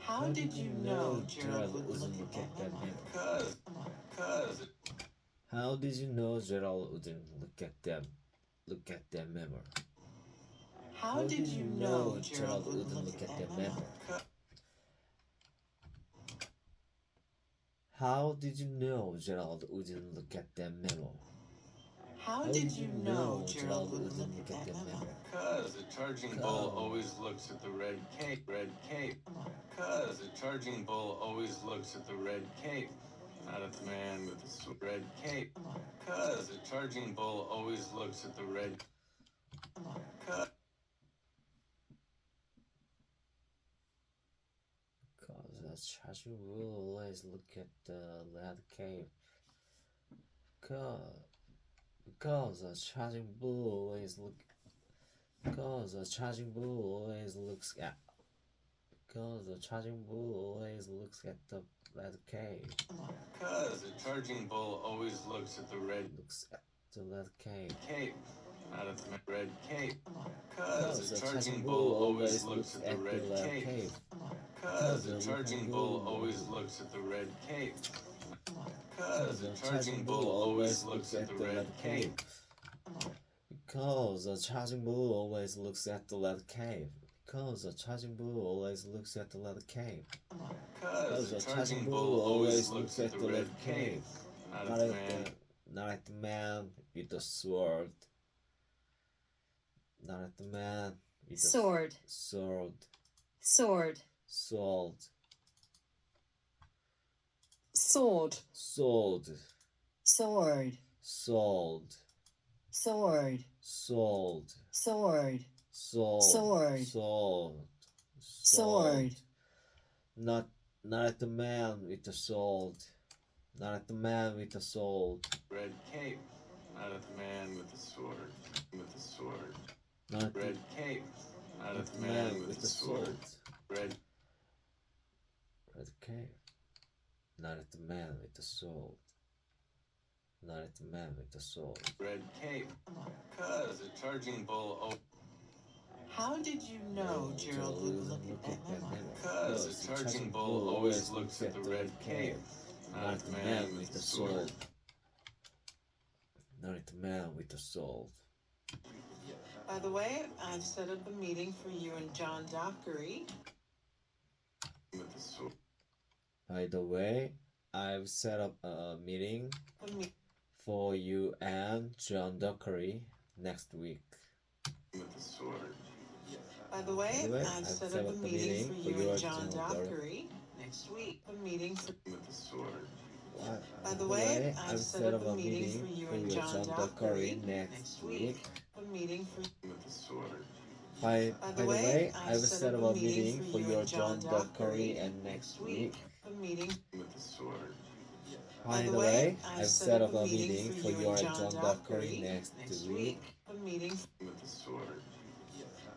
How did you know Gerald wouldn't look at that memo? Cause. How did you know Gerald wouldn't look at that memo? How did you know Gerald wouldn't look at that memo? How did you know Gerald wouldn't look at that memo? How did you know Gerald wouldn't look at that memo? Cause the charging bull always looks at the red cape. Cause the charging bull always looks at the red cape, not at the man with the red cape. Cause the charging bull always looks at the red. Cause the charging bull always look at the red cape. Because the charging bull always looks at the red cape. Cause the charging bull always looks at the red cape, not at the red cape. Cause the charging bull always looks at the red cape. Cause the charging bull always looks at the red cape. Cause the charging bull always looks at the red cape. Because the charging bull always looks at the red cape. Because the charging bull always looks at the red cape. Because the charging bull always looks at the red cape. Not at the man with the sword. Not at the man with the sword. Sword. Sword. Sword. Sword. Sword. Sword. Sword. Sword. Sword. Sword. Sword. Sword. Sword. Not at the man with the sword. Not at the man with the sword. Red cape. Not at the man with the sword. With the sword. Not red cape. Not at the man with the sword. Red cape. Not at the man with the sword. Not at the man with the sword. Red cape. Cause the charging bull. How did you know Gerald wouldn't look at that memo? Cause the charging bull always looks at the red cape, not at the man with the sword. Not at the man with the sword. By the way, I've set up a meeting for you and John Dockery. With the sword. By the way, I've set up a meeting for you and John Dockery next week. With the sword. By the way, I've set up a meeting for you and John Dockery next week. A meeting for with the sword. By the way, I've set up a meeting for you and John Dockery next week. A meeting for with the sword. By the way, I've set up a meeting for you and John Dockery and next week. A meeting with the sword. By the way, I've set up a meeting for you and John Dockery next week. A meeting with the sword.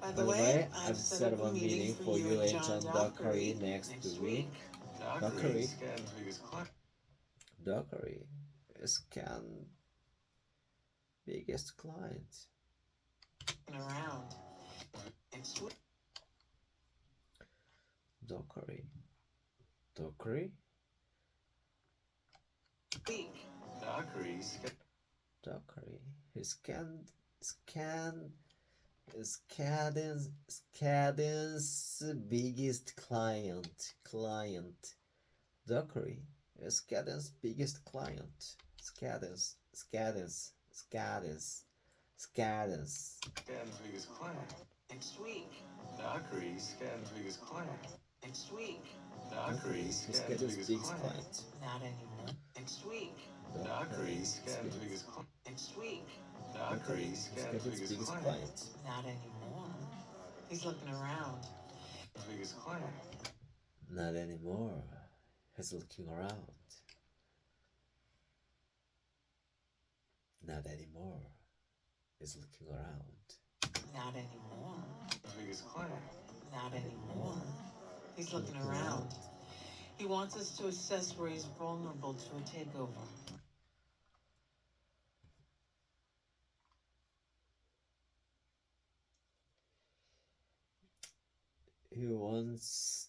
By the way, I've set up a meeting for you and John Dockery next week. Dockery Dockery is Can's biggest client. Around next week. Dockery Week. Dockery is Cadence biggest client. Dockery is Cadence biggest client. Cadence. Scan's biggest client. Next week. Dockery Scan's biggest client. Next week. Dockery Scan's biggest client. Not anymore. Next week. Dockery Scan's biggest client. Next week. Dockery Scan's biggest client. Not anymore. He's looking around. Biggest client. Not anymore. He's looking around. Not anymore. He's looking around. Not anymore. Biggest client. Not anymore. He's looking around. He wants us to assess where he's vulnerable to a takeover. He wants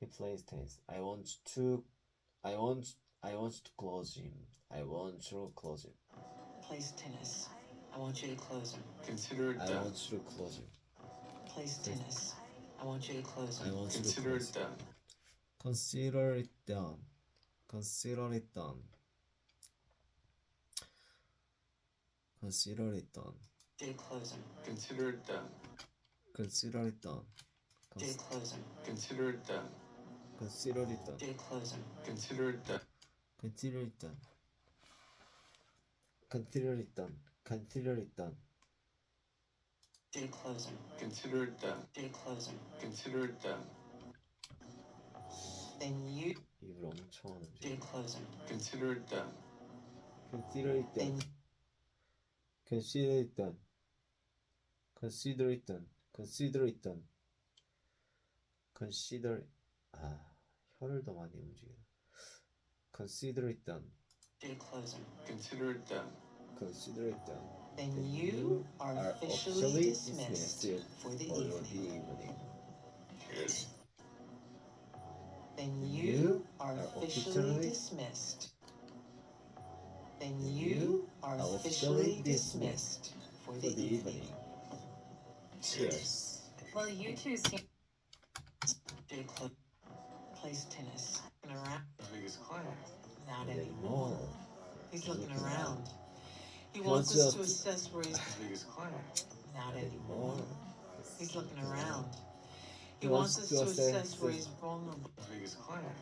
He plays tennis. I want to close him. I want to close him. Plays tennis. I want you to close him. Consider it I done. want to close him. Plays tennis. I want you to close I him. want to Consider close it him. done. Consider it done. Consider it done. Consider it done. You to close him. Consider it done. Consider it done. You to close him. Consider it done. Consider it done. You to close him. Consider it done. Consider it done. Consider it done. Consider it done. You to close him. Consider it done. You to close him. Consider it done. Then you 입을 엄청 하는 you to close him. Consider it done. Consider it done. Then Consider it done. Consider it done. Consider it done. Consider 혀를 더 많이 움직여. Consider it done. you to close him. Consider it done. Consider it done. Then you are officially dismissed for the evening. Then you are officially dismissed. Then you are officially dismissed for the evening. Cheers. Well, you two seem. Jay plays tennis. And around, As big as Claire. not More. anymore. He's looking around. He wants wants us us to to- assess where he's As big as Claire. not anymore. He's looking around. He He wants wants us to to assess- assess where he's vulnerable. As big as Claire.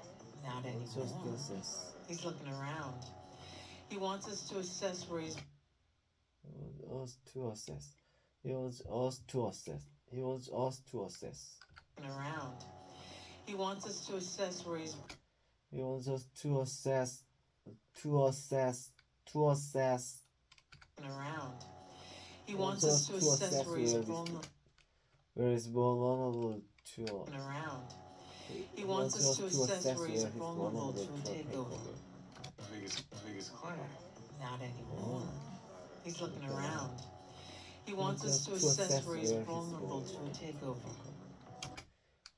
Not Just to anymore. assess. He's looking around. He wants us to assess where he's He wants us to assess. He wants us to assess. He wants us to assess. looking around. He wants us to assess where he's He wants us to assess. To assess. To assess. looking around. He wants us to assess where he's vulnerable. Where is vulnerable to. Looking around. He wants us to assess where he's vulnerable to a takeover. As big as Claire. Not anymore. He's looking around. He wants us to assess where he's vulnerable to a takeover.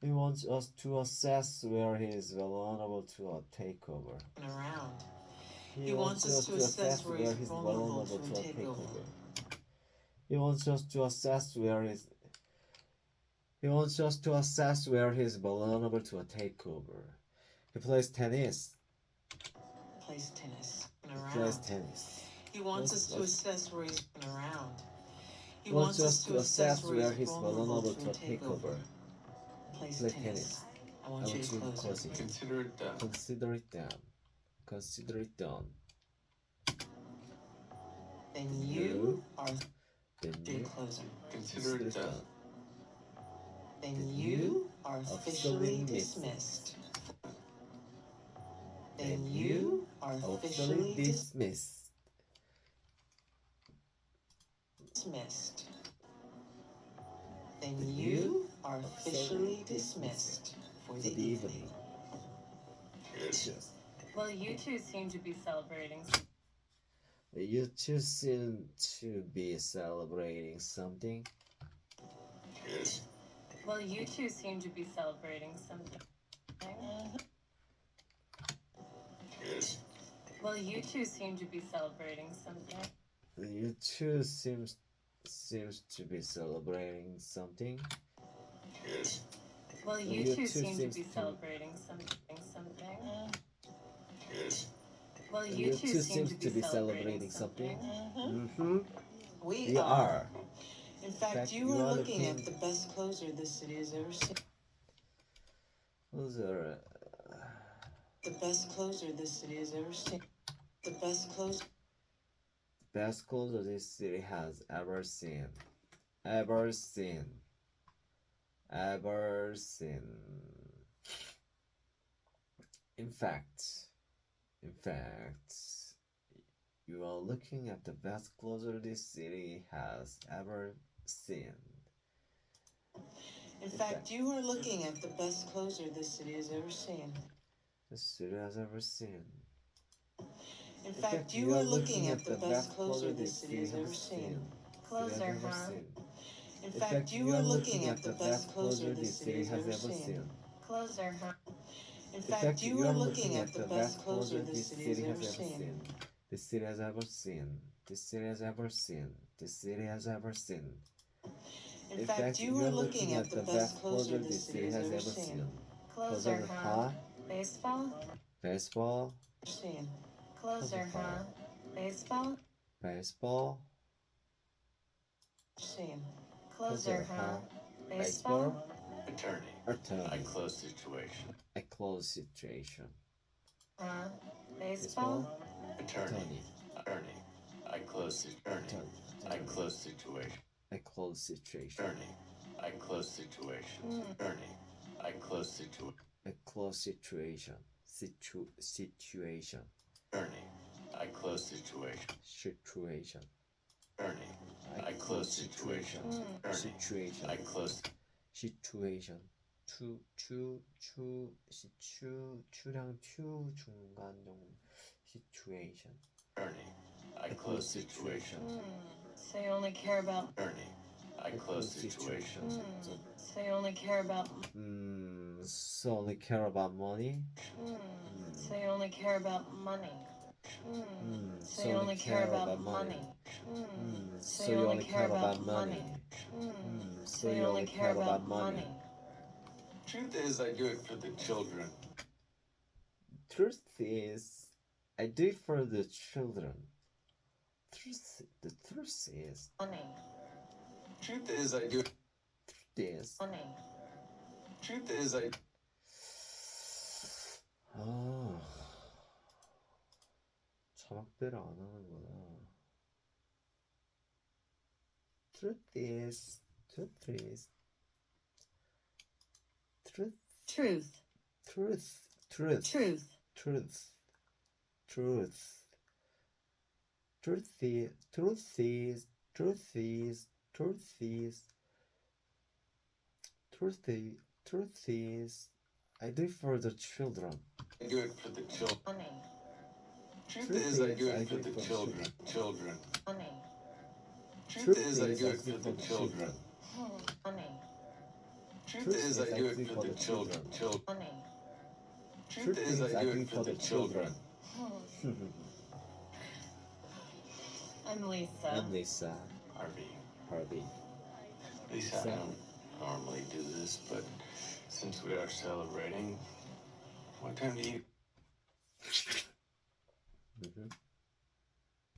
He wants us to assess where he is vulnerable to a takeover. Looking around. He wants us to assess where he's vulnerable to a takeover. He wants us to assess where he's. He wants us to assess where he's vulnerable to a takeover. He plays tennis. Plays tennis. Looking He plays around. tennis. He wants us to assess where he's looking around. He wants us to assess where he's vulnerable to a takeover. Plays Play tennis. tennis. I want you to close him. him. Consider it done. Consider it done. Consider it done. Then you are Then to you close him. Consider it done. Then you are officially dismissed. Then you are officially officially dismissed. dismissed. Then you are officially dismissed for the evening. Cheers. Well, you two seem to be celebrating. You two seem to be celebrating something. Well, you two seem to be celebrating something. Well, you two seem to be celebrating something. You two seems to be celebrating something. Well, you You two two seem to seems be to- celebrating something. Well, you You two two seem seems to be celebrating something. Mm-hmm. We We are. are. In fact, you are looking at the best closer this city has ever seen. Those are. The best closer this city has ever seen. The best closer. Best closer this city has ever seen. Ever seen. Ever seen. In fact, you are looking at the best closer this city has ever seen. In fact, you are looking at the best closer this city has ever seen. This city has ever seen. In fact, you are looking at the best closer this city has ever seen. Closer, huh? In fact, you are looking at the best closer this city has ever seen. Closer, huh? In fact, you are looking at the best closer this city has ever seen. This city has ever seen. This city has ever seen. This city has ever seen. In fact, you are looking at the best closer this city has ever seen. Closer, huh? Baseball? Baseball. Seen. Closer, huh? Baseball? Baseball. Seen. Closer, huh? Baseball? Attorney. Attorney. I close situation. A close situation. Huh? Baseball? Attorney. Attorney. I close attorney. I close situation. A close situation. Attorney. I close situation. Attorney. I close situation. A close situation. Situation. Attorney. I close situation. Situation. Attorney. I close situation. Attorney. Situation. I close. situation. 추랑 추 중간 종 situation. Attorney. I close situation. So you only care about. Attorney. I close situation. So you only care about. So only care about money. So you only care about money. So you only care about money. So you only care about money. So you only care about money. Truth is, I do it for the children. Truth is, I do it for the children. The truth is, Money. Truth is, I do. truth is. Money. Truth is, I. 자막대를 안 하는구나. Truth is, truth is, truth, Truth. truth, truth, Truth. truth, truth, truth is, truth is, truth is, truth is, truth is, I do it for the children. I do it for the children. Money. Truth is, I do it for the children. Children. Money. Truth is, I do it for the children. Money. Truth is, I do it for the children. Children. Money. Truth is, I do it for the children. I'm Lisa. I'm Lisa. Harvey. Lisa, I don't normally do this, but since we are celebrating, what time do you?